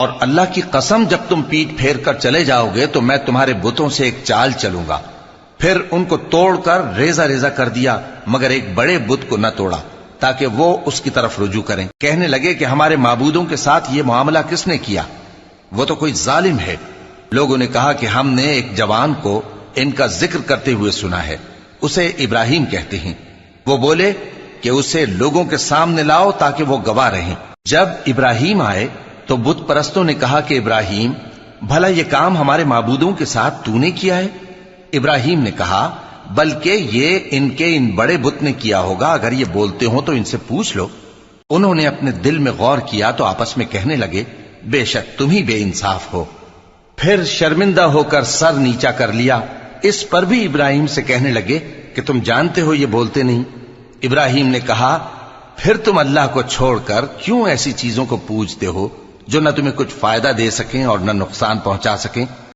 اور اللہ کی قسم جب تم پیٹ پھیر کر چلے جاؤ گے تو میں تمہارے بتوں سے ایک چال چلوں گا۔ پھر ان کو توڑ کر ریزہ ریزہ کر دیا، مگر ایک بڑے بت کو نہ توڑا تاکہ وہ اس کی طرف رجوع کریں۔ کہنے لگے کہ ہمارے معبودوں کے ساتھ یہ معاملہ کس نے کیا؟ وہ تو کوئی ظالم ہے۔ لوگوں نے کہا کہ ہم نے ایک جوان کو ان کا ذکر کرتے ہوئے سنا ہے، اسے ابراہیم کہتے ہیں۔ وہ بولے کہ اسے لوگوں کے سامنے لاؤ تاکہ وہ گواہ رہیں۔ جب ابراہیم آئے تو بت پرستوں نے کہا کہ ابراہیم، بھلا یہ کام ہمارے معبودوں کے ساتھ تو نے کیا ہے؟ ابراہیم نے کہا، بلکہ یہ ان بڑے بت نے کیا ہوگا، اگر یہ بولتے ہوں تو ان سے پوچھ لو۔ انہوں نے اپنے دل میں غور کیا تو آپس میں کہنے لگے، بے شک تم ہی بے انصاف ہو۔ پھر شرمندہ ہو کر سر نیچا کر لیا۔ اس پر بھی ابراہیم سے کہنے لگے کہ تم جانتے ہو یہ بولتے نہیں۔ ابراہیم نے کہا، پھر تم اللہ کو چھوڑ کر کیوں ایسی چیزوں کو پوجتے ہو جو نہ تمہیں کچھ فائدہ دے سکیں اور نہ نقصان پہنچا سکیں؟